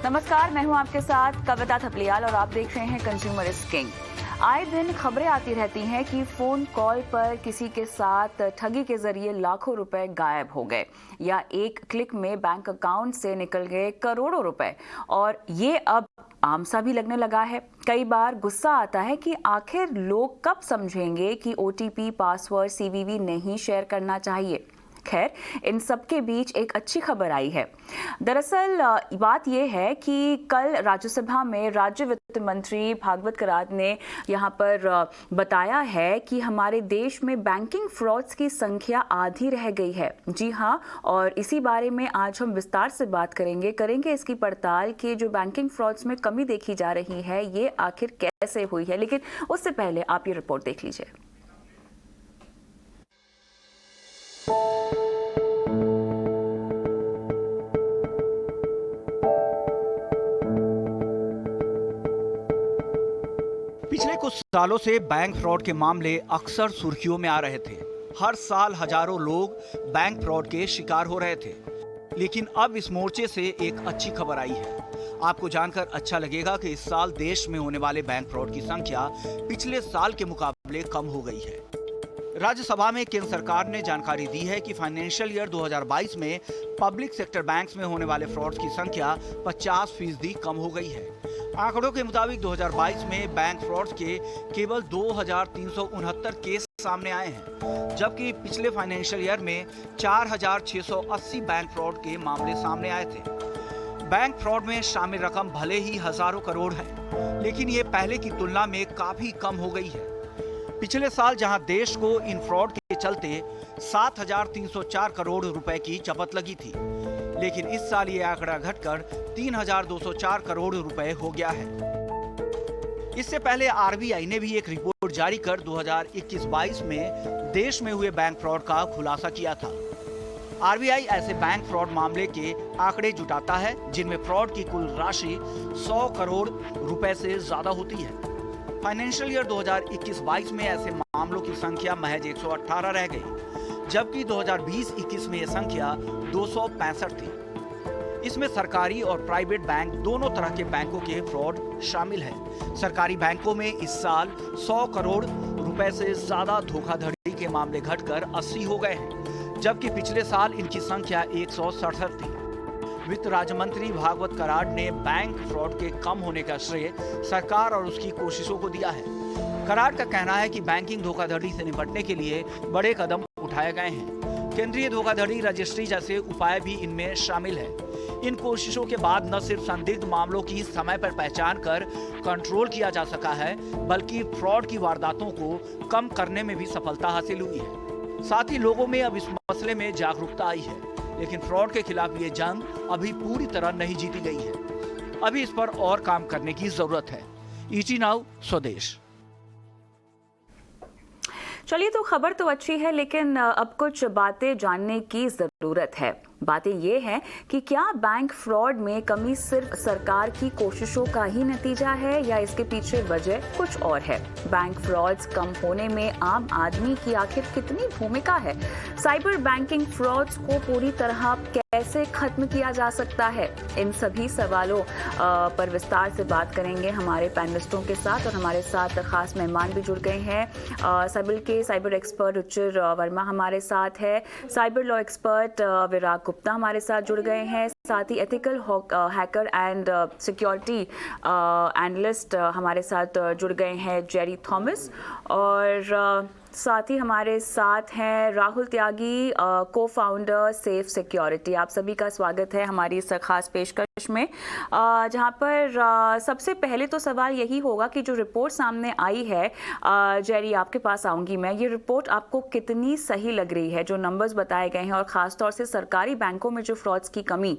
नमस्कार, मैं हूं आपके साथ कविता थपलियाल और आप देख रहे हैं कंज्यूमर इज किंग। आए दिन खबरें आती रहती हैं कि फोन कॉल पर किसी के साथ ठगी के जरिए लाखों रुपए गायब हो गए या एक क्लिक में बैंक अकाउंट से निकल गए करोड़ों रुपए, और ये अब आम सा भी लगने लगा है। कई बार गुस्सा आता है कि आखिर लोग कब समझेंगे कि ओटीपी, पासवर्ड, सीवीवी नहीं शेयर करना चाहिए। खैर, इन सब के बीच एक अच्छी खबर आई है। दरअसल बात यह है कि कल राज्यसभा में राज्य वित्त मंत्री भागवत कराड ने यहाँ पर बताया है कि हमारे देश में बैंकिंग फ्रॉड्स की संख्या आधी रह गई है। जी हाँ, और इसी बारे में आज हम विस्तार से बात करेंगे इसकी पड़ताल कि जो बैंकिंग फ्रॉड्स में कमी देखी जा रही है ये आखिर कैसे हुई है। लेकिन उससे पहले आप ये रिपोर्ट देख लीजिए। पिछले कुछ सालों से बैंक फ्रॉड के मामले अक्सर सुर्खियों में आ रहे थे। हर साल हजारों लोग बैंक फ्रॉड के शिकार हो रहे थे, लेकिन अब इस मोर्चे से एक अच्छी खबर आई है। आपको जानकर अच्छा लगेगा कि इस साल देश में होने वाले बैंक फ्रॉड की संख्या पिछले साल के मुकाबले कम हो गई है। राज्यसभा में केंद्र सरकार ने जानकारी दी है कि फाइनेंशियल ईयर 2022 में पब्लिक सेक्टर बैंक्स में होने वाले फ्रॉड्स की संख्या 50% कम हो गई है। आंकड़ों के मुताबिक 2022 में बैंक फ्रॉड्स के केवल 2369 केस सामने आए हैं, जबकि पिछले फाइनेंशियल ईयर में 4680 बैंक फ्रॉड के मामले सामने आए थे। बैंक फ्रॉड में शामिल रकम भले ही हजारों करोड़ है, लेकिन ये पहले की तुलना में काफी कम हो गई है। पिछले साल जहां देश को इन फ्रॉड के चलते 7304 करोड़ रुपए की चपत लगी थी, लेकिन इस साल ये आंकड़ा घटकर 3204 करोड़ रुपए हो गया है। इससे पहले आरबीआई ने भी एक रिपोर्ट जारी कर 2021-22 में देश में हुए बैंक फ्रॉड का खुलासा किया था। आरबीआई ऐसे बैंक फ्रॉड मामले के आंकड़े जुटाता है जिनमें फ्रॉड की कुल राशि 100 करोड़ रुपए से ज्यादा होती है। फाइनेंशियल ईयर 2021-22 में ऐसे मामलों की संख्या महज 118 रह गई, जबकि 2020-21 में यह संख्या 265 थी। इसमें सरकारी और प्राइवेट बैंक दोनों तरह के बैंकों के फ्रॉड शामिल है। सरकारी बैंकों में इस साल 100 करोड़ रुपए से ज्यादा धोखाधड़ी के मामले घटकर 80 हो गए हैं, जबकि पिछले साल इनकी संख्या 167 थी। वित्त राज्य मंत्री भागवत कराड ने बैंक फ्रॉड के कम होने का श्रेय सरकार और उसकी कोशिशों को दिया है। कराड का कहना है कि बैंकिंग धोखाधड़ी से निपटने के लिए बड़े कदम उठाए गए हैं। केंद्रीय धोखाधड़ी रजिस्ट्री जैसे उपाय भी इनमें शामिल है। इन कोशिशों के बाद न सिर्फ संदिग्ध मामलों की समय पर पहचान कर कंट्रोल किया जा सका है, बल्कि फ्रॉड की वारदातों को कम करने में भी सफलता हासिल हुई है। साथ ही लोगों में अब इस मसले में जागरूकता आई है, लेकिन फ्रॉड के खिलाफ ये जंग अभी पूरी तरह नहीं जीती गई है। अभी इस पर और काम करने की जरूरत है। ईटी नाउ स्वदेश। चलिए, तो खबर तो अच्छी है, लेकिन अब कुछ बातें जानने की जरूरत है। बातें ये हैं कि क्या बैंक फ्रॉड में कमी सिर्फ सरकार की कोशिशों का ही नतीजा है या इसके पीछे वजह कुछ और है। बैंक फ्रॉड्स कम होने में आम आदमी की आखिर कितनी भूमिका है। साइबर बैंकिंग फ्रॉड्स को पूरी तरह कैसे खत्म किया जा सकता है, इन सभी सवालों पर विस्तार से बात करेंगे हमारे पैनलिस्टों के साथ। और हमारे साथ खास मेहमान भी जुड़ गए हैं। साइबर के साइबर एक्सपर्ट रुचिर वर्मा हमारे साथ है, cyber law expert Virag Gupta हमारे साथ जुड़ गए हैं, साथ ही ethical hacker and security analyst हमारे साथ जुड़ गए हैं जेरी थॉमस, और साथ ही हमारे साथ हैं राहुल त्यागी, को फाउंडर सेफ सिक्योरिटी। आप सभी का स्वागत है हमारी इस खास पेशकश में, जहां पर सबसे पहले तो सवाल यही होगा कि जो रिपोर्ट सामने आई है, जेरी आपके पास आऊंगी मैं, ये रिपोर्ट आपको कितनी सही लग रही है? जो नंबर्स बताए गए हैं और खासतौर से सरकारी बैंकों में जो फ्रॉड्स की कमी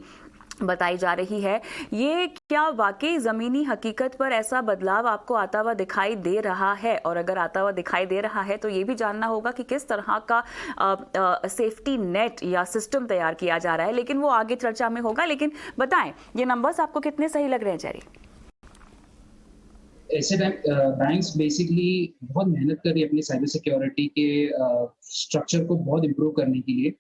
बताई जा रही है, ये क्या वाकई जमीनी हकीकत पर ऐसा बदलाव आपको आता हुआ दिखाई दे रहा है? और अगर आता हुआ दिखाई दे रहा है तो ये भी जानना होगा कि किस तरह का सेफ्टी नेट या सिस्टम तैयार किया जा रहा है, लेकिन वो आगे चर्चा में होगा। लेकिन बताएं, ये नंबर्स आपको कितने सही लग रहे हैं जेरी? ऐसे बैंक्स बेसिकली बहुत मेहनत कर रही है अपनी साइबर सिक्योरिटी के स्ट्रक्चर को बहुत इम्प्रूव करने के लिए।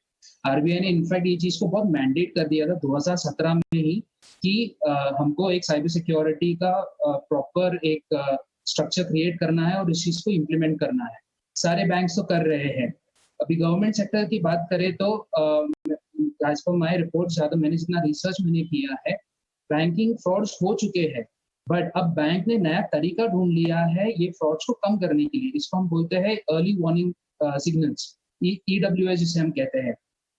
आरबीआई ने इनफैक्ट ये चीज को बहुत मैंडेट कर दिया था 2017 में ही कि हमको एक साइबर सिक्योरिटी का प्रॉपर एक स्ट्रक्चर क्रिएट करना है और इस चीज को इम्प्लीमेंट करना है। सारे बैंक्स तो कर रहे हैं। अभी गवर्नमेंट सेक्टर की बात करें तो एज पर माय रिपोर्ट, ज्यादा मैंने जितना रिसर्च मैंने किया है, बैंकिंग फ्रॉड्स हो चुके हैं, बट अब बैंक ने नया तरीका ढूंढ लिया है ये फ्रॉड्स को कम करने के लिए। इसको हम बोलते हैं अर्ली वार्निंग सिग्नल्स, EWS जिसे हम कहते हैं।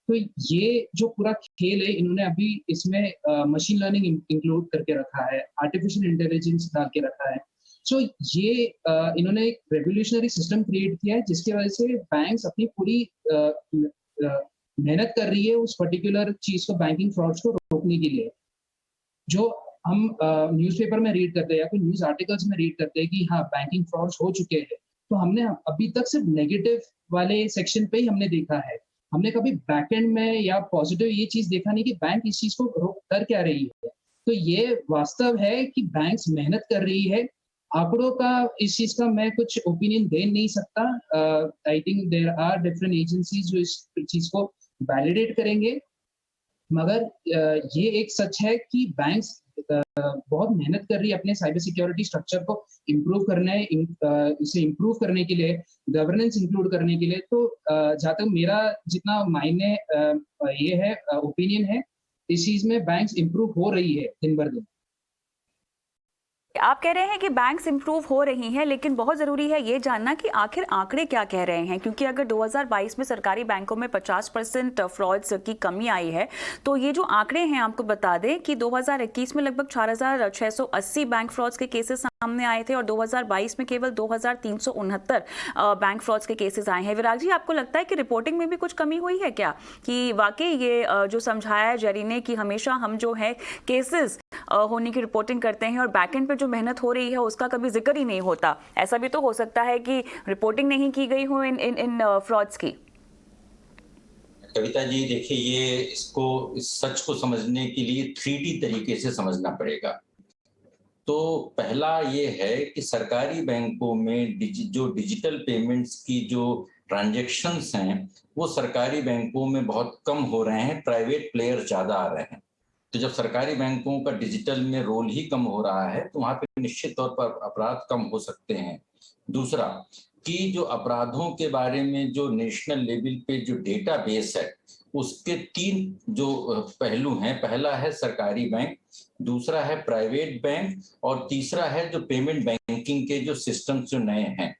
तो ये जो पूरा खेल है, इन्होंने अभी इसमें मशीन लर्निंग इंक्लूड करके रखा है, आर्टिफिशियल इंटेलिजेंस डाल के रखा है। सो ये इन्होंने एक रेवोल्यूशनरी सिस्टम क्रिएट किया है जिसकी वजह से बैंक्स अपनी पूरी मेहनत कर रही है उस पर्टिकुलर चीज को, बैंकिंग फ्रॉड्स को रोकने के लिए। जो हम न्यूज़पेपर में रीड करते हैं या कोई न्यूज आर्टिकल्स में रीड करते हैं कि हाँ बैंकिंग फ्रॉड्स हो चुके हैं, तो हमने अभी तक सिर्फ नेगेटिव वाले सेक्शन पे ही हमने देखा है। हमने कभी बैकएंड में या पॉजिटिव ये चीज देखा नहीं कि बैंक इस चीज को कर क्या रही है। तो ये वास्तव है कि बैंक्स मेहनत कर रही है। आंकड़ों का इस चीज का मैं कुछ ओपिनियन दे नहीं सकता। I think there are different agencies जो इस चीज को वैलिडेट करेंगे, मगर ये एक सच है कि बैंक्स बहुत मेहनत कर रही है अपने साइबर सिक्योरिटी स्ट्रक्चर को इम्प्रूव करने, इसे इम्प्रूव करने के लिए, गवर्नेंस इंक्लूड करने के लिए। तो जहाँ तक मेरा जितना मायने ये है ओपिनियन है, इस चीज में बैंक्स इम्प्रूव हो रही है दिन भर दिन। आप कह रहे हैं कि बैंक्स इंप्रूव हो रही हैं, लेकिन बहुत ज़रूरी है ये जानना कि आखिर आंकड़े क्या कह रहे हैं, क्योंकि अगर 2022 में सरकारी बैंकों में 50% फ्रॉड्स की कमी आई है, तो ये जो आंकड़े हैं आपको बता दें कि 2021 में लगभग 4,680 बैंक फ्रॉड्स के केसेस सामने आए थे और 2022 में केवल 2,369 बैंक फ्रॉड्स के केसेस आए हैं। विराग जी, आपको लगता है कि रिपोर्टिंग में भी कुछ कमी हुई है क्या, कि वाकई ये जो समझाया है जेरी ने कि हमेशा हम जो है केसेस होने की रिपोर्टिंग करते हैं और बैकएंड पे जो मेहनत हो रही है उसका कभी जिक्र ही नहीं होता। ऐसा भी तो हो सकता है कि रिपोर्टिंग नहीं की गई हो इन फ्रॉड्स की। कविता जी देखिए, ये इस सच को समझने के लिए 3D तरीके से समझना पड़ेगा। तो पहला ये है कि सरकारी बैंकों में जो डिजिटल पेमेंट्स की जो ट्रांजैक्शंस हैं वो सरकारी बैंकों में बहुत कम हो रहे हैं, प्राइवेट प्लेयर ज्यादा आ रहे हैं। तो जब सरकारी बैंकों का डिजिटल में रोल ही कम हो रहा है तो वहां पे निश्चित तौर पर अपराध कम हो सकते हैं। दूसरा कि जो अपराधों के बारे में जो नेशनल लेवल पे जो डेटाबेस है उसके 3 जो पहलू हैं, पहला है सरकारी बैंक, दूसरा है प्राइवेट बैंक और तीसरा है जो पेमेंट बैंकिंग के जो सिस्टम्स जो नए हैं।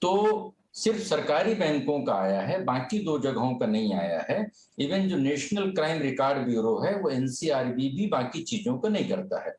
तो सिर्फ सरकारी बैंकों का आया है, बाकी 2 जगहों का नहीं आया है। इवन जो नेशनल क्राइम रिकॉर्ड ब्यूरो है वो NCRB भी बाकी चीजों को नहीं करता है।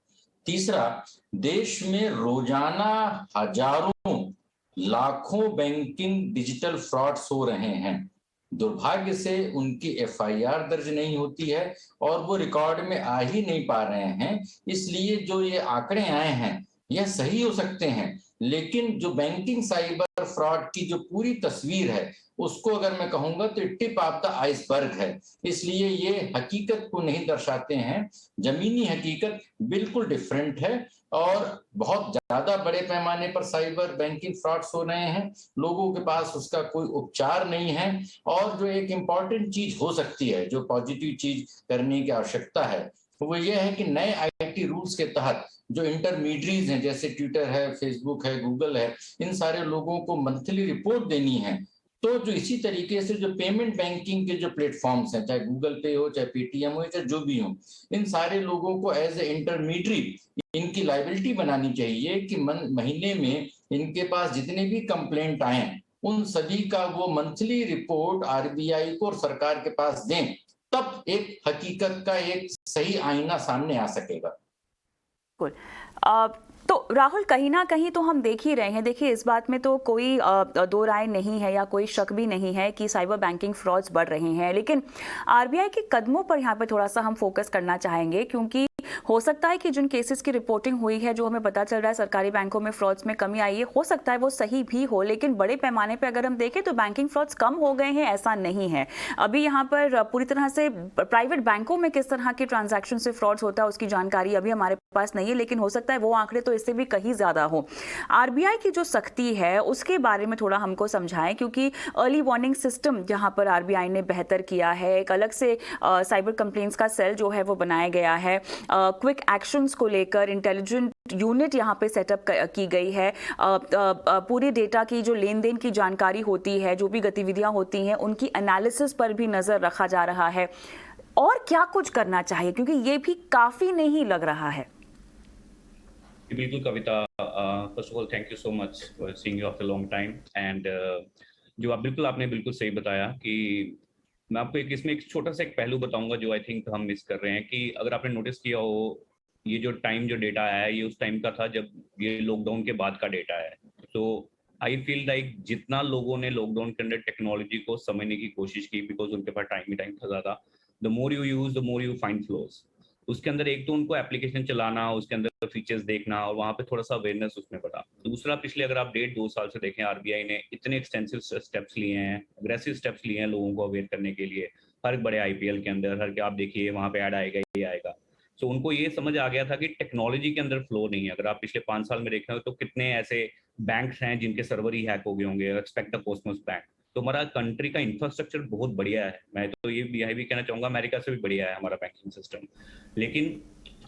तीसरा, देश में रोजाना हजारों लाखों बैंकिंग डिजिटल फ्रॉड्स हो रहे हैं। दुर्भाग्य से उनकी FIR दर्ज नहीं होती है और वो रिकॉर्ड में आ ही नहीं पा रहे हैं। इसलिए जो ये आंकड़े आए हैं यह सही हो सकते हैं, लेकिन जो बैंकिंग साइबर फ्रॉड की जो पूरी तस्वीर है उसको अगर मैं कहूंगा तो टिप ऑफ द आइसबर्ग है। इसलिए ये हकीकत को नहीं दर्शाते हैं। जमीनी हकीकत बिल्कुल डिफरेंट है और बहुत ज्यादा बड़े पैमाने पर साइबर बैंकिंग फ्रॉड्स हो रहे हैं। लोगों के पास उसका कोई उपचार नहीं है। और जो एक इम्पॉर्टेंट चीज हो सकती है, जो पॉजिटिव चीज करने की आवश्यकता है, वो ये है कि नए IT रूल्स के तहत जो इंटरमीडियरीज हैं, जैसे ट्विटर है, फेसबुक है, गूगल है, इन सारे लोगों को मंथली रिपोर्ट देनी है। तो जो इसी तरीके से जो पेमेंट बैंकिंग के जो प्लेटफॉर्म्स हैं, चाहे गूगल पे हो, चाहे पेटीएम हो, चाहे जो भी हो, इन सारे लोगों को एज ए इंटरमीडियरी इनकी लाइबिलिटी बनानी चाहिए कि महीने में इनके पास जितने भी कंप्लेंट आए उन सभी का वो मंथली रिपोर्ट RBI को और सरकार के पास दें, तब एक हकीकत का एक सही आईना सामने आ सकेगा। तो राहुल, कहीं ना कहीं तो हम देख ही रहे हैं, देखिए इस बात में तो कोई दो राय नहीं है या कोई शक भी नहीं है कि साइबर बैंकिंग फ्रॉड्स बढ़ रहे हैं, लेकिन RBI के कदमों पर यहाँ पे थोड़ा सा हम फोकस करना चाहेंगे, क्योंकि हो सकता है कि जिन केसेस की रिपोर्टिंग हुई है, जो हमें पता चल रहा है सरकारी बैंकों में फ्रॉड्स में कमी आई है, हो सकता है वो सही भी हो, लेकिन बड़े पैमाने पे अगर हम देखें तो बैंकिंग फ्रॉड्स कम हो गए हैं ऐसा नहीं है। अभी यहाँ पर पूरी तरह से प्राइवेट बैंकों में किस तरह के ट्रांजैक्शन से फ्रॉड्स होता है उसकी जानकारी अभी हमारे पास नहीं है, लेकिन हो सकता है वो आंकड़े तो इससे भी कहीं ज़्यादा हो। आरबीआई की जो सख्ती है उसके बारे में थोड़ा हमको समझाएं, क्योंकि अर्ली वार्निंग सिस्टम जहां पर आरबीआई ने बेहतर किया है, एक अलग से साइबर कंप्लेंट्स का सेल जो है वो बनाया गया है, क्विक एक्शंस को लेकर इंटेलिजेंट यूनिट यहाँ पे सेटअप की गई है, पूरी डेटा की जो लेन देन की जानकारी होती है, जो भी गतिविधियां होती हैं उनकी एनालिसिस पर भी नज़र रखा जा रहा है। और क्या कुछ करना चाहिए, क्योंकि ये भी काफ़ी नहीं लग रहा है। बिल्कुल Kavita, first of all thank you so much for seeing you after long time. And जो आपने बिल्कुल सही बताया कि मैं आपको इसमें एक छोटा सा एक पहलू बताऊंगा जो आई थिंक हम मिस कर रहे हैं, कि अगर आपने नोटिस किया हो, ये जो डेटा आया है ये उस टाइम का था जब ये लॉकडाउन के बाद का डेटा है। तो आई फील लाइक जितना लोगों ने लॉकडाउन के अंदर टेक्नोलॉजी को समझने की कोशिश की, बिकॉज उनके पास टाइम था ज़्यादा, the more you use the more you find flaws. उसके अंदर एक तो उनको एप्लीकेशन चलाना, उसके अंदर फीचर्स देखना, और वहाँ पे थोड़ा सा अवेयरनेस उसमें बढ़ा। दूसरा, पिछले अगर आप 1.5-2 साल से देखें, आरबीआई ने इतने एक्सटेंसिव स्टेप्स लिए हैं, अग्रेसिव स्टेप्स लिए हैं लोगों को अवेयर करने के लिए। हर बड़े आईपीएल के अंदर हर के आप देखिए वहाँ पे ऐड आएगा, ये आएगा। सो उनको ये समझ आ गया था कि टेक्नोलॉजी के अंदर फ्लो नहीं है। अगर आप पिछले 5 साल में देखें तो कितने ऐसे बैंक्स हैं जिनके सर्वर ही हैक हो गए होंगे, एक्सपेक्ट द कॉस्मोस बैंक। तो हमारा कंट्री का इंफ्रास्ट्रक्चर बहुत बढ़िया है, मैं तो ये भी कहना चाहूंगा अमेरिका से भी बढ़िया है हमारा बैंकिंग सिस्टम। लेकिन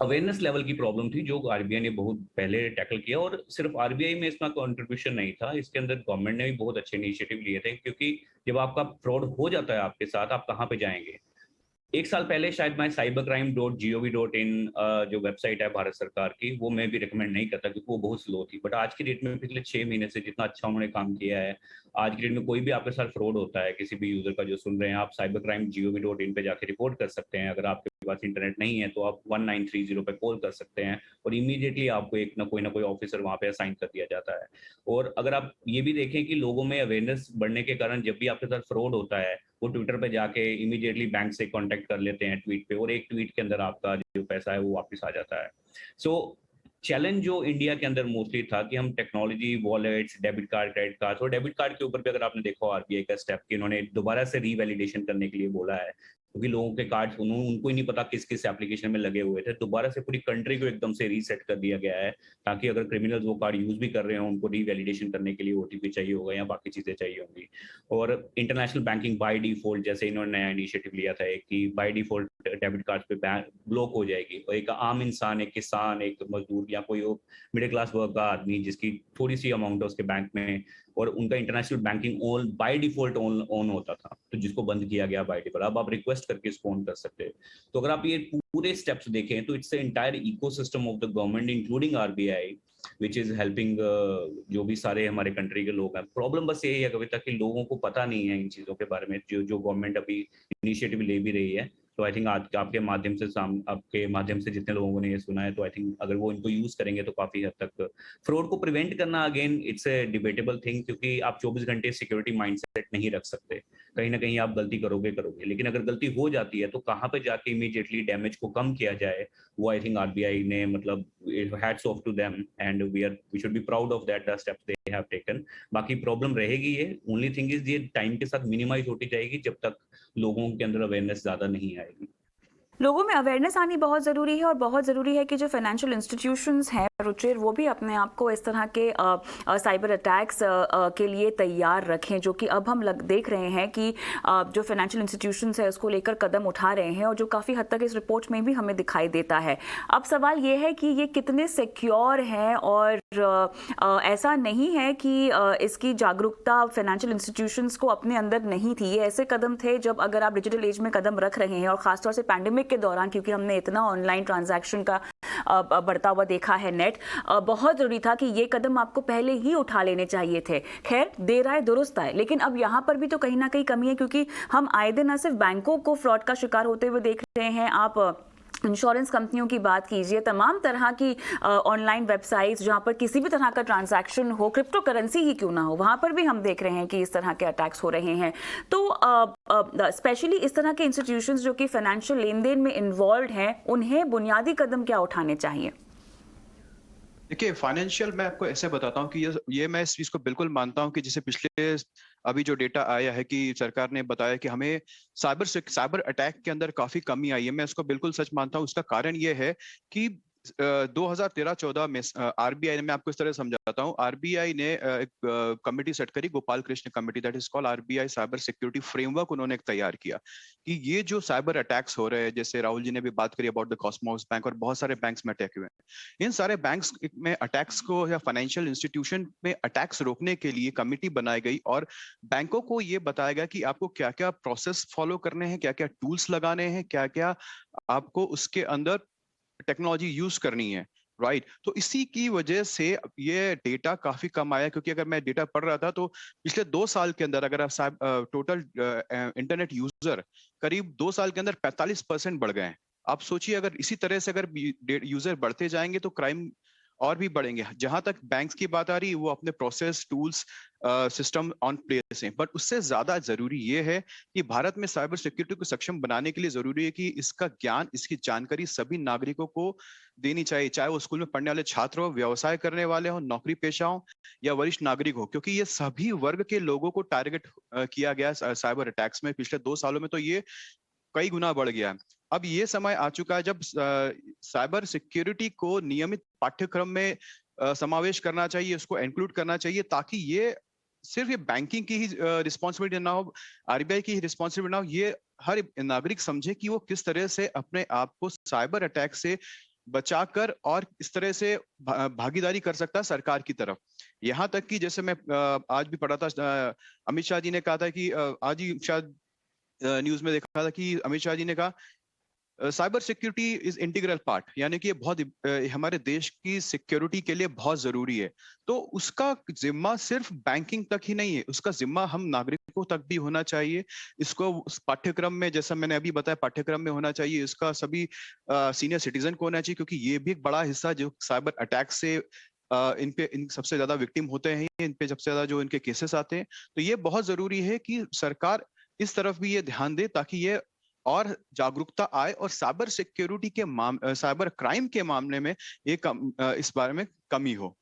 अवेयरनेस लेवल की प्रॉब्लम थी जो आरबीआई ने बहुत पहले टैकल किया, और सिर्फ आरबीआई में इसका कंट्रीब्यूशन नहीं था, इसके अंदर गवर्नमेंट ने भी बहुत अच्छे इनिशिएटिव लिए थे। क्योंकि जब आपका फ्रॉड हो जाता है आपके साथ, आप कहाँ पे जाएंगे? 1 साल पहले शायद मैं cybercrime.gov.in जो वेबसाइट है भारत सरकार की, वो मैं भी रिकमेंड नहीं करता क्योंकि वो बहुत स्लो थी। बट आज की डेट में पिछले 6 महीने से जितना अच्छा उन्होंने काम किया है, आज की डेट में कोई भी आपके साथ फ्रॉड होता है, किसी भी यूजर का जो सुन रहे हैं, आप cybercrime.gov.in पे जाके रिपोर्ट कर सकते हैं। अगर आपके पास इंटरनेट नहीं है तो आप 1930 पे कॉल कर सकते हैं, और इमीडिएटली आपको एक ना कोई ऑफिसर वहाँ पे असाइन कर दिया जाता है। और अगर आप ये भी देखें कि लोगों में अवेयरनेस बढ़ने के कारण जब भी आपके साथ फ्रॉड होता है, वो ट्विटर पे जाके इमीडिएटली बैंक से कांटेक्ट कर लेते हैं ट्वीट पे, और एक ट्वीट के अंदर आपका जो पैसा है वो वापस आ जाता है। सो चैलेंज जो इंडिया के अंदर मोस्टली था कि हम technology, wallets, debit card, credit card, और डेबिट कार्ड के ऊपर भी अगर आपने देखा आरबीआई का स्टेप कि उन्होंने दोबारा से रीवैलिडेशन करने के लिए बोला है, क्योंकि लोगों के कार्ड उनको ही नहीं पता किस किस एप्लीकेशन में लगे हुए थे। दोबारा से पूरी कंट्री को एकदम से रीसेट कर दिया गया है, ताकि अगर क्रिमिनल्स वो कार्ड यूज भी कर रहे हो, उनको रीवैलिडेशन करने के लिए ओटीपी चाहिए होगा या बाकी चीजें चाहिए होंगी। और इंटरनेशनल बैंकिंग बाय डिफॉल्ट, जैसे इन्होंने नया इनिशिएटिव लिया था कि बाय डिफॉल्ट डेबिट कार्ड पे ब्लॉक हो जाएगी, और एक आम इंसान, एक किसान, एक मजदूर या कोई मिडिल क्लास वर्ग का आदमी जिसकी थोड़ी सी अमाउंट है उसके बैंक में, और उनका international banking on by default on होता था, तो जिसको बंद किया गया बाय डिफॉल्ट। अब आप रिक्वेस्ट करके इसको ऑन कर सकते हैं। तो अगर आप ये पूरे स्टेप्स देखें तो its entire ecosystem of the government including RBI which is helping जो भी सारे हमारे कंट्री के लोग हैं। प्रॉब्लम बस यही है कविता कि लोगों को पता नहीं है इन चीजों के बारे में, जो गवर्नमेंट अभी इनिशिएटिव ले भी रही है। तो आई थिंक आज आपके माध्यम से जितने लोगों ने ये सुना है, तो आई थिंक अगर वो इनको यूज करेंगे तो काफी हद तक फ्रॉड को प्रिवेंट करना, again it's a debatable thing, क्योंकि आप 24 घंटे सिक्योरिटी माइंडसेट नहीं रख सकते। कहीं ना कहीं आप गलती करोगे, लेकिन अगर गलती हो जाती है तो कहाँ पे जाके इमीडिएटली डैमेज को कम किया जाए, वो आई थिंक आरबीआई ने मतलब hats off to them, and we should be proud of that the steps they have taken. बाकी प्रॉब्लम रहेगी, ये ओनली थिंग इज ये टाइम के साथ मिनिमाइज होती जाएगी जब तक लोगों के अंदर अवेयरनेस ज्यादा नहीं आएगी। लोगों में अवेयरनेस आनी बहुत ज़रूरी है, और बहुत ज़रूरी है कि जो फाइनेंशियल इंस्टीट्यूशंस हैं रुचिर, वो भी अपने आप को इस तरह के साइबर अटैक्स के लिए तैयार रखें, जो कि अब हम देख रहे हैं कि जो फाइनेंशियल इंस्टीट्यूशंस है उसको लेकर कदम उठा रहे हैं, और जो काफ़ी हद तक इस रिपोर्ट में भी हमें दिखाई देता है। अब सवाल ये है कि ये कितने सिक्योर हैं, और ऐसा नहीं है कि इसकी जागरूकता फाइनेंशियल इंस्टीट्यूशंस को अपने अंदर नहीं थी। ये ऐसे कदम थे जब अगर आप डिजिटल एज में कदम रख रहे हैं, और ख़ासतौर से पैंडेमिक के दौरान, क्योंकि हमने इतना ऑनलाइन ट्रांजैक्शन का बढ़ता हुआ देखा है नेट, बहुत ज़रूरी था कि ये कदम आपको पहले ही उठा लेने चाहिए थे। खैर, देर आए दुरुस्त आए, लेकिन अब यहाँ पर भी तो कहीं ना कहीं कमी है, क्योंकि हम आए दिन न सिर्फ बैंकों को फ्रॉड का शिकार होते हुए देख रहे हैं, आप इंश्योरेंस कंपनियों की बात कीजिए, तमाम तरह की ऑनलाइन वेबसाइट्स जहां पर किसी भी तरह का ट्रांजैक्शन हो, क्रिप्टो करेंसी ही क्यों ना हो, वहां पर भी हम देख रहे हैं कि इस तरह के अटैक्स हो रहे हैं। तो स्पेशली इस तरह के इंस्टीट्यूशंस जो कि फाइनेंशियल लेन देन में इन्वॉल्व हैं, उन्हें बुनियादी कदम क्या उठाने चाहिए? देखिए, फाइनेंशियल मैं आपको ऐसे बताता हूँ कि ये मैं इस चीज को बिल्कुल मानता हूँ कि जैसे पिछले अभी जो डेटा आया है कि सरकार ने बताया कि हमें साइबर अटैक के अंदर काफी कमी आई है, मैं इसको बिल्कुल सच मानता हूँ। उसका कारण ये है कि 2013-14 में आरबीआई ने, मैं आपको इस तरह समझाता हूँ, आरबीआई ने एक कमेटी सेट करी, Gopal Krishna committee, that is called RBI cyber security framework. उन्होंने एक तैयार किया कि ये जो साइबर अटैक्स हो रहे हैं, जैसे राहुल जी ने भी बात करी अबाउट द कॉस्मोस बैंक और बहुत सारे बैंक्स में अटैक हुए हैं, इन सारे बैंक्स में अटैक्स को या फाइनेंशियल इंस्टीट्यूशन में अटैक्स रोकने के लिए कमेटी बनाई गई और बैंकों को ये बताया गया कि आपको क्या क्या प्रोसेस फॉलो करने हैं, क्या क्या टूल्स लगाने हैं, क्या क्या आपको उसके अंदर टेक्नोलॉजी यूज करनी है, राइट। तो इसी की वजह से ये डेटा काफी कम आया, क्योंकि अगर मैं डेटा पढ़ रहा था तो पिछले 2 साल के अंदर अगर आप टोटल इंटरनेट यूजर करीब 2 साल के अंदर 45% बढ़ गए हैं। आप सोचिए अगर इसी तरह से अगर यूजर बढ़ते जाएंगे तो क्राइम और भी बढ़ेंगे। जहां तक बैंक्स की बात आ रही है, वो अपने process tools system on place हैं, बट उससे ज्यादा जरूरी ये है कि भारत में साइबर सिक्योरिटी को सक्षम बनाने के लिए जरूरी है कि इसका ज्ञान, इसकी जानकारी सभी नागरिकों को देनी चाहिए, चाहे वो स्कूल में पढ़ने वाले छात्र हो, व्यवसाय करने वाले हो, नौकरी पेशा हो या वरिष्ठ नागरिक हो, क्योंकि ये सभी वर्ग के लोगों को टारगेट किया गया साइबर अटैक्स में। पिछले 2 सालों में तो ये कई गुना बढ़ गया है। अब ये समय आ चुका है जब साइबर सिक्योरिटी को नियमित पाठ्यक्रम में समावेश करना चाहिए, उसको इंक्लूड करना चाहिए, ताकि ये सिर्फ ये बैंकिंग की ही रिस्पॉन्सिबिलिटी ना हो, आरबीआई की ही रिस्पॉन्सिबिलिटी ना हो, ये हर नागरिक समझे कि वो किस तरह से अपने आप को साइबर अटैक से बचाकर और इस तरह से भागीदारी कर सकता है सरकार की तरफ। यहाँ तक कि जैसे मैं आज भी पढ़ा था, अमित शाह जी ने कहा था कि आज ही शायद न्यूज में देखा था कि अमित शाह जी ने कहा cyber security is integral part, यानी कि ये बहुत हमारे देश की सिक्योरिटी के लिए बहुत जरूरी है। तो उसका जिम्मा सिर्फ बैंकिंग तक ही नहीं है, उसका जिम्मा हम नागरिकों तक भी होना चाहिए। इसको उस पाठ्यक्रम में, जैसा मैंने अभी बताया, पाठ्यक्रम में होना चाहिए, इसका सभी सीनियर सिटीजन को होना चाहिए, क्योंकि ये भी एक बड़ा हिस्सा जो साइबर अटैक से इन सबसे ज्यादा विक्टिम होते हैं, इन पे सबसे ज्यादा जो इनके केसेस आते हैं। तो ये बहुत जरूरी है कि सरकार इस तरफ भी ये ध्यान दे, ताकि ये और जागरूकता आए और साइबर सिक्योरिटी के साइबर क्राइम के मामले में इस बारे में कमी हो।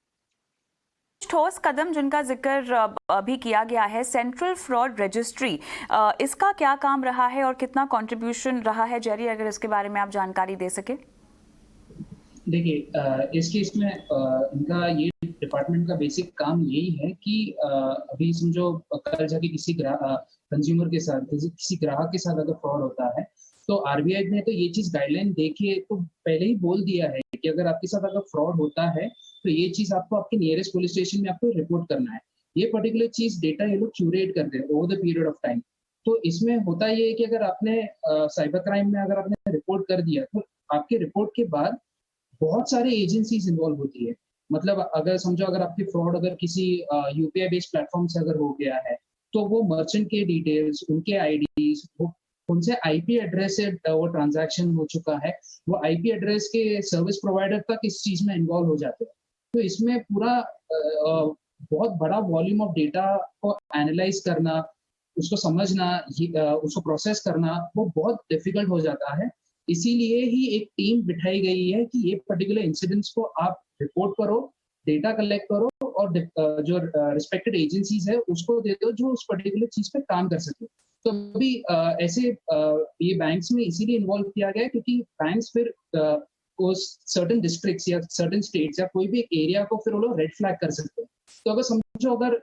ठोस कदम जिनका जिक्र अभी किया गया है, सेंट्रल फ्रॉड रजिस्ट्री, इसका क्या काम रहा है और कितना कंट्रीब्यूशन रहा है? जेरी, अगर इसके बारे में आप जानकारी दे सके। देखिए, इस केस में इनका ये डिपार्टमेंट का बेसिक काम यही है कि अभी समझो कल जाके किसी कंज्यूमर के साथ, किसी ग्राहक के साथ अगर फ्रॉड होता है, तो आरबीआई ने तो ये चीज गाइडलाइन देके तो पहले ही बोल दिया है कि अगर आपके साथ अगर फ्रॉड होता है तो ये चीज आपको आपके नियरेस्ट पुलिस स्टेशन में आपको रिपोर्ट करना है। ये पर्टिकुलर चीज डेटा ये लोग क्यूरेट करते हैं over the period of time. तो इसमें होता ये है कि अगर आपने साइबर क्राइम में अगर आपने रिपोर्ट कर दिया, तो आपके रिपोर्ट के बाद बहुत सारे एजेंसीज इन्वॉल्व होती है। मतलब अगर समझो अगर आपकी फ्रॉड अगर किसी यूपीआई बेस्ड प्लेटफॉर्म से अगर हो गया है, तो वो मर्चेंट के डिटेल्स, उनके आईडीज, उनसे आईपी एड्रेस से वो ट्रांजैक्शन हो चुका है, वो आईपी एड्रेस के सर्विस प्रोवाइडर तक इस चीज में इन्वॉल्व हो जाते हैं। तो इसमें पूरा बहुत बड़ा वॉल्यूम ऑफ डेटा को एनालाइज करना, उसको समझना, उसको प्रोसेस करना, वो बहुत डिफिकल्ट हो जाता है। इसीलिए ही एक टीम बिठाई गई है कि ये पर्टिकुलर इंसिडेंट्स को आप रिपोर्ट करो, डेटा कलेक्ट करो और जो रिस्पेक्टेड एजेंसीज है उसको दे दो जो उस पर्टिकुलर चीज पे काम कर सके। तो अभी ऐसे ये बैंक्स में इसीलिए इन्वॉल्व किया गया है क्योंकि बैंक्स फिर उस सर्टेन डिस्ट्रिक्ट्स या सर्टेन स्टेट्स या कोई भी एरिया को फिर वो लोग रेड फ्लैग कर सकते हैं। तो अगर समझो अगर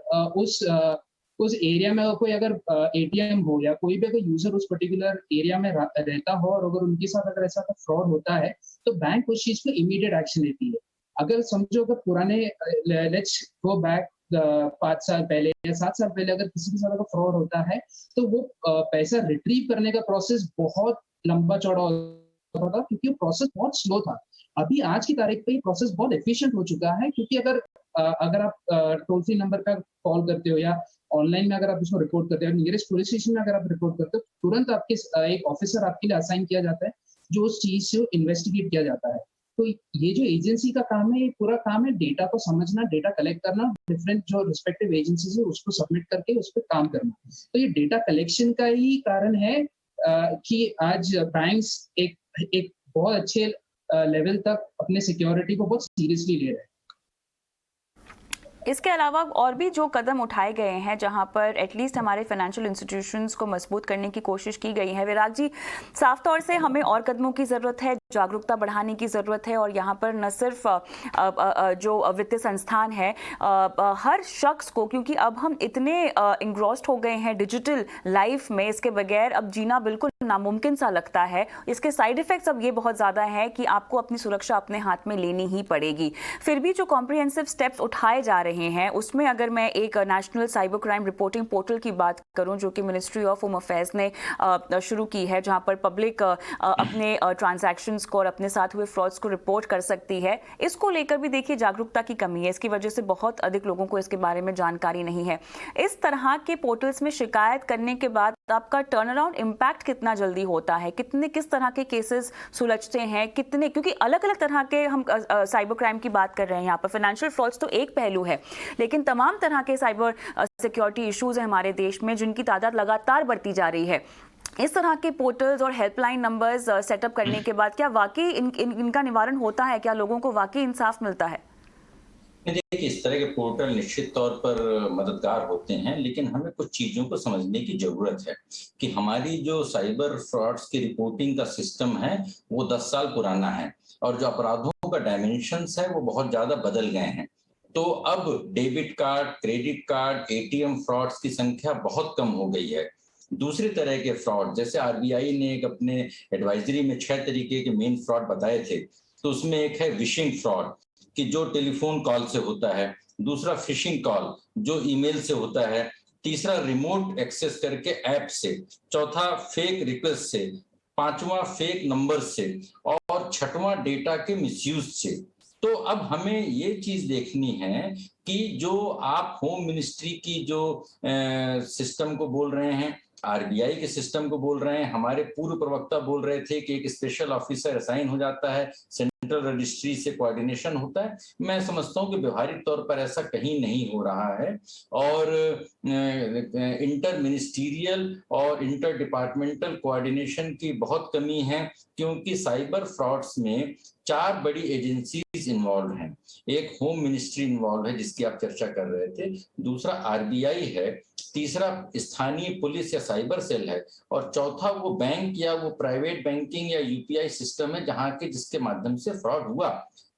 उस एरिया में कोई अगर एटीएम हो या कोई भी अगर यूजर उस पर्टिकुलर एरिया में रहता हो और अगर उनके साथ अगर ऐसा फ्रॉड होता है, तो बैंक उस चीज पे इमीडिएट एक्शन लेती है। अगर समझो अगर पुराने लेट्स गो बैक 5 साल पहले या 7 साल पहले अगर किसी के साथ अगर फ्रॉड होता है, तो वो पैसा रिट्रीव करने का प्रोसेस बहुत लंबा चौड़ा होता था क्योंकि वो प्रोसेस बहुत स्लो था। अभी आज की तारीख पे ये प्रोसेस बहुत एफिशिएंट हो चुका है क्योंकि अगर आप टोल फ्री नंबर का कॉल करते हो या ऑनलाइन में अगर आप इसको रिपोर्ट करते हो, नियरेस्ट पुलिस स्टेशन में अगर आप रिपोर्ट करते हो, तुरंत आपके एक ऑफिसर आपके लिए असाइन किया जाता है जो उस चीज से इन्वेस्टिगेट किया जाता है। तो ये जो एजेंसी का काम है, ये पूरा काम है डेटा को समझना, डेटा कलेक्ट करना, डिफरेंट जो रिस्पेक्टिव एजेंसीज है उसको सबमिट करके उस पर काम करना। तो ये डेटा कलेक्शन का ही कारण है कि आज बैंक्स एक बहुत अच्छे लेवल तक अपने सिक्योरिटी को बहुत सीरियसली ले रहे हैं। इसके अलावा और भी जो कदम उठाए गए हैं जहां पर एटलीस्ट हमारे फाइनेंशियल इंस्टीट्यूशंस को मजबूत करने की कोशिश की गई है, विराग जी, साफ तौर से हमें और कदमों की ज़रूरत है, जागरूकता बढ़ाने की ज़रूरत है। और यहाँ पर न सिर्फ जो वित्तीय संस्थान है, हर शख्स को, क्योंकि अब हम इतने इंग्रॉस्ड हो गए हैं डिजिटल लाइफ में, इसके बगैर अब जीना बिल्कुल नामुमकिन सा लगता है। इसके साइड इफ़ेक्ट्स अब ये बहुत ज़्यादा है कि आपको अपनी सुरक्षा अपने हाथ में लेनी ही पड़ेगी। फिर भी जो कॉम्प्रिहेंसिव स्टेप्स उठाए जा रहे हैं उसमें अगर मैं एक national cyber crime reporting portal की बात करूं जो कि मिनिस्ट्री ऑफ होम अफेयर्स ने शुरू की है, जहां पर पब्लिक अपने ट्रांजैक्शंस को और अपने साथ हुए फ्रॉड्स को रिपोर्ट कर सकती है, इसको लेकर भी देखिए जागरूकता की कमी है। इसकी वजह से बहुत अधिक लोगों को इसके बारे में जानकारी नहीं है। इस तरह के पोर्टल्स में शिकायत करने के बाद आपका टर्न अराउंड इम्पैक्ट कितना जल्दी होता है, किस तरह के केसेस सुलझते हैं, कितने, क्योंकि अलग अलग तरह के हम साइबर क्राइम की बात कर रहे हैं। यहाँ पर फाइनेंशियल फ्रॉड्स तो एक पहलू है, लेकिन तमाम तरह के साइबर सिक्योरिटी इश्यूज हैं हमारे देश में जिनकी तादाद लगातार बढ़ती जा रही है। इस तरह के पोर्टल्स और हेल्पलाइन नंबर्स सेटअप करने के बाद क्या वाकई इनका निवारण होता है? क्या लोगों को वाकई इंसाफ मिलता है? देखिए, इस तरह के पोर्टल निश्चित तौर पर मददगार होते हैं, लेकिन हमें कुछ चीजों को समझने की जरूरत है कि हमारी जो साइबर फ्रॉड्स की रिपोर्टिंग का सिस्टम है वो 10 साल पुराना है और जो अपराधों का डायमेंशंस है वो बहुत ज्यादा बदल गए हैं। तो अब debit card, credit card, ATM frauds की संख्या बहुत कम हो गई है। दूसरे तरह के फ्रॉड, जैसे आरबीआई ने एक अपने एडवाइजरी में 6 तरीके के मेन फ्रॉड बताए थे, तो उसमें एक है विशिंग फ्रॉड कि जो टेलीफोन कॉल से होता है, दूसरा फिशिंग कॉल जो ईमेल से होता है, तीसरा रिमोट एक्सेस करके ऐप से, चौथा फेक रिक्वेस्ट से, पांचवा फेक नंबर से और छठवां डेटा के मिसयूज से। तो अब हमें ये चीज देखनी है कि जो आप होम मिनिस्ट्री की जो सिस्टम को बोल रहे हैं, आरबीआई के सिस्टम को बोल रहे हैं, हमारे पूर्व प्रवक्ता बोल रहे थे कि एक स्पेशल ऑफिसर असाइन हो जाता है, सेंट्रल रजिस्ट्री से कोऑर्डिनेशन होता है। मैं समझता हूं कि व्यवहारिक तौर पर ऐसा कहीं नहीं हो रहा है और इंटर मिनिस्टीरियल और इंटर डिपार्टमेंटल कोऑर्डिनेशन की बहुत कमी है, क्योंकि साइबर फ्रॉड्स में 4 बड़ी एजेंसीज इन्वॉल्व हैं। एक होम मिनिस्ट्री इन्वॉल्व है जिसकी आप चर्चा कर रहे थे, दूसरा आरबीआई है, तीसरा स्थानीय पुलिस या साइबर सेल है और चौथा वो बैंक या वो प्राइवेट बैंकिंग या यूपीआई सिस्टम है जहां के जिसके माध्यम से फ्रॉड हुआ।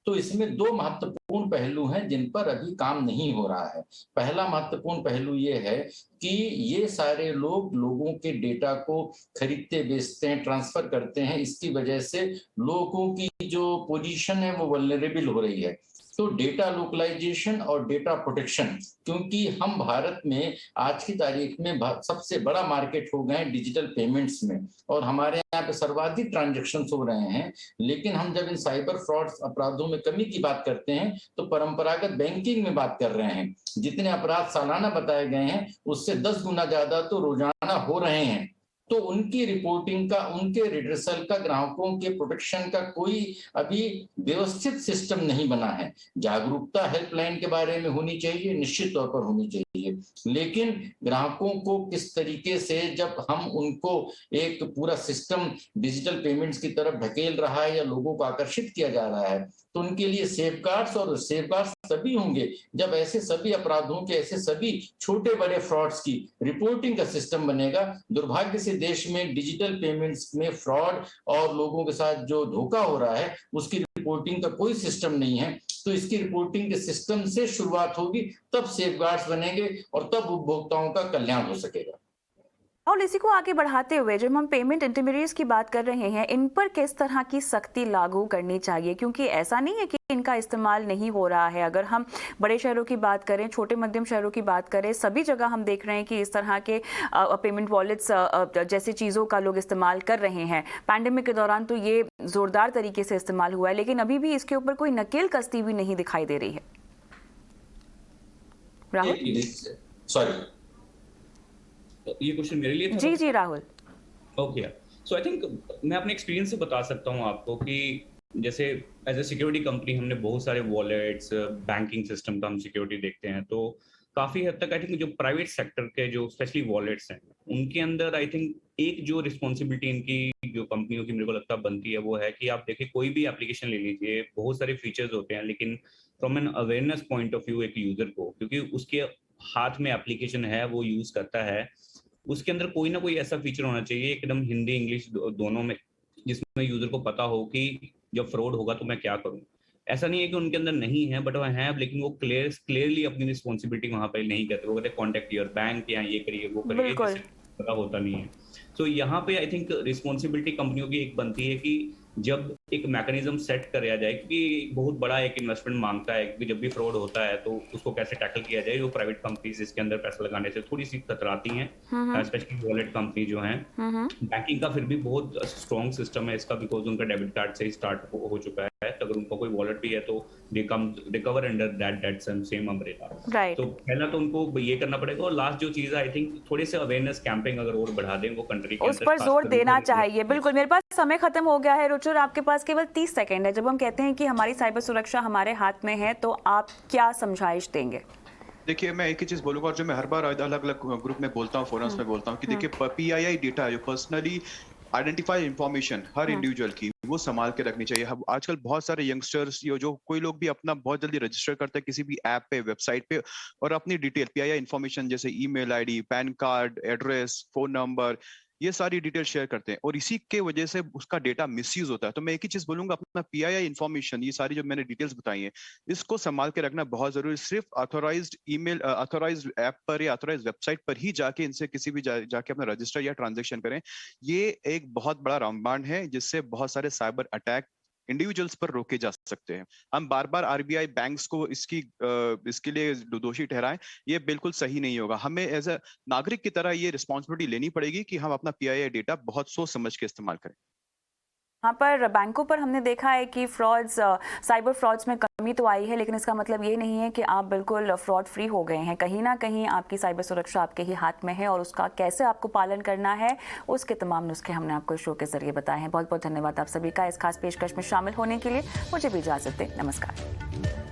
तो इसमें 2 महत्वपूर्ण पहलू हैं जिन पर अभी काम नहीं हो रहा है। पहला महत्वपूर्ण पहलू ये है कि ये सारे लोग लोगों के डेटा को खरीदते, बेचते हैं, ट्रांसफर करते हैं। इसकी वजह से लोगों की जो पोजीशन है वो वल्नरेबल हो रही है। तो डेटा लोकलाइजेशन और डेटा प्रोटेक्शन, क्योंकि हम भारत में आज की तारीख में सबसे बड़ा मार्केट हो गए हैं डिजिटल पेमेंट्स में और हमारे यहाँ पे सर्वाधिक ट्रांजैक्शन हो रहे हैं, लेकिन हम जब इन साइबर फ्रॉड अपराधों में कमी की बात करते हैं तो परंपरागत बैंकिंग में बात कर रहे हैं। जितने अपराध सालाना बताए गए हैं उससे 10 गुना ज्यादा तो रोजाना हो रहे हैं। तो उनकी रिपोर्टिंग का, उनके रिड्रेसल का, ग्राहकों के प्रोटेक्शन का कोई अभी व्यवस्थित सिस्टम नहीं बना है। जागरूकता हेल्पलाइन के बारे में होनी चाहिए, निश्चित तौर पर होनी चाहिए, लेकिन ग्राहकों को किस तरीके से, जब हम उनको एक पूरा सिस्टम डिजिटल पेमेंट्स की तरफ ढकेल रहा है या लोगों को आकर्षित किया जा रहा है, तो उनके लिए सेफगार्ड्स और सेफगार्ड्स तभी होंगे जब ऐसे सभी अपराधों के, ऐसे सभी छोटे बड़े फ्रॉड्स की रिपोर्टिंग का सिस्टम बनेगा। दुर्भाग्य से देश में डिजिटल पेमेंट्स में फ्रॉड और लोगों के साथ जो धोखा हो रहा है उसकी रिपोर्टिंग का कोई सिस्टम नहीं है। तो इसकी रिपोर्टिंग के सिस्टम से शुरुआत होगी, तब सेफगार्ड्स बनेंगे और तब उपभोक्ताओं का कल्याण हो सकेगा। और इसी को आगे बढ़ाते हुए जब हम पेमेंट इंटरमीडिएट्स की बात कर रहे हैं, इन पर किस तरह की सख्ती लागू करनी चाहिए? क्योंकि ऐसा नहीं है कि इनका इस्तेमाल नहीं हो रहा है। अगर हम बड़े शहरों की बात करें, छोटे मध्यम शहरों की बात करें, सभी जगह हम देख रहे हैं कि इस तरह के पेमेंट वॉलेट्स जैसी चीज़ों का लोग इस्तेमाल कर रहे हैं। पैंडेमिक के दौरान तो ये जोरदार तरीके से इस्तेमाल हुआ है, लेकिन अभी भी इसके ऊपर कोई नकेल कसती भी नहीं दिखाई दे रही है। राहुल, सॉरी, ये क्वेश्चन मेरे लिए था? जी Rahul. Okay, so I think मैं अपने एक्सपीरियंस से बता सकता हूँ आपको कि जैसे एज ए सिक्योरिटी कंपनी हमने बहुत सारे वॉलेट्स, बैंकिंग सिस्टम का हम सिक्योरिटी देखते हैं, तो काफी हद तक आई थिंक जो प्राइवेट सेक्टर के जो स्पेशली वॉलेट्स हैं उनके अंदर आई थिंक एक जो रिस्पॉन्सिबिलिटी इनकी जो कंपनियों की मेरे को लगता है बनती है वो है कि आप देखिए कोई भी एप्लीकेशन ले लीजिए, बहुत सारे फीचर्स होते हैं, लेकिन from an awareness point of view एक यूजर को, क्योंकि उसके हाथ में एप्लीकेशन है, वो यूज करता है, उसके अंदर कोई ना कोई ऐसा फीचर होना चाहिए एकदम हिंदी इंग्लिश दोनों में, जिसमें यूजर को पता हो कि जब फ्रॉड होगा तो मैं क्या करूं। ऐसा नहीं है कि उनके अंदर नहीं है, बट वो है, लेकिन वो क्लियरली अपनी रिस्पॉन्सिबिलिटी वहां पे नहीं करते। वो कहते कॉन्टेक्ट योर बैंक या ये करिए वो करिए, बिल्कुल। जिससे पता होता नहीं है। तो यहाँ पे आई थिंक रिस्पॉन्सिबिलिटी कंपनियों की एक बनती है कि जब एक मैकेनिज्म सेट कराया जाए, क्योंकि बहुत बड़ा एक इन्वेस्टमेंट मांगता है कि जब भी फ्रॉड होता है तो उसको कैसे टैकल किया जाए। जो प्राइवेट कंपनीज इसके अंदर पैसा लगाने से थोड़ी सी कतराती हैं, स्पेशली वॉलेट कंपनी जो हैं। बैंकिंग का फिर भी बहुत स्ट्रॉन्ग सिस्टम है इसका, बिकॉज उनका डेबिट कार्ड से ही स्टार्ट हो चुका है। अगर उनका कोई वॉलेट भी है तो they cover under that same umbrella. Right. तो पहला तो उनको ये करना पड़ेगा, और लास्ट जो चीज है आई थिंक थोड़े से अवेयरनेस कैंपिंग अगर और बढ़ा दें वो कंट्री के उस अंदर, पर खास जोर कर देना रूरल चाहिए। बिल्कुल, मेरे पास समय खत्म हो गया है रुचिर, आपके पास केवल 30 सेकंड है। जब हम कहते हैं कि हमारी साइबर सुरक्षा हमारे हाथ में है, तो आप क्या समझाइश देंगे? देखिए, मैं एक ही चीज बोलूंगा, और जो मैं हर बार अलग अलग ग्रुप में बोलता हूँ, फोरम्स में बोलता हूँ कि देखिए PII डेटा जो पर्सनली आइडेंटिफाई इंफॉर्मेशन हर इंडिविजुअल की, वो संभाल के रखनी चाहिए। हम आजकल बहुत सारे यंगस्टर्स जो कोई लोग भी अपना बहुत जल्दी रजिस्टर करते हैं किसी भी ऐप पे, वेबसाइट पे, और अपनी डिटेल PII इंफॉर्मेशन जैसे email ID, pan card, address, phone number, ये सारी डिटेल शेयर करते हैं, और इसी के वजह से उसका डेटा मिसयूज होता है। तो मैं एक ही चीज बोलूंगा, अपना PII इंफॉर्मेशन, ये सारी जो मैंने डिटेल्स बताई हैं, इसको संभाल के रखना बहुत जरूरी। सिर्फ ऑथोराइज्ड ईमेल, ऑथोराइज्ड ऐप पर या ऑथोराइज्ड वेबसाइट पर ही जाके इनसे किसी भी जाके अपना रजिस्टर या ट्रांजेक्शन करें। ये एक बहुत बड़ा रामबाण है जिससे बहुत सारे साइबर अटैक इंडिविजुअल्स पर रोके जा सकते हैं। हम बार बार RBI बैंक्स को इसके लिए दोषी ठहराएं, ये बिल्कुल सही नहीं होगा। हमें एज अ नागरिक की तरह ये रिस्पॉन्सिबिलिटी लेनी पड़ेगी कि हम अपना PII डेटा बहुत सोच समझ के इस्तेमाल करें। यहाँ पर बैंकों पर हमने देखा है कि साइबर फ्रॉड्स में कमी तो आई है, लेकिन इसका मतलब ये नहीं है कि आप बिल्कुल फ्रॉड फ्री हो गए हैं। कहीं ना कहीं आपकी साइबर सुरक्षा आपके ही हाथ में है, और उसका कैसे आपको पालन करना है उसके तमाम नुस्खे हमने आपको शो के जरिए बताए हैं। बहुत बहुत धन्यवाद आप सभी का इस खास पेशकश में शामिल होने के लिए। मुझे भी इजाजत दें, नमस्कार।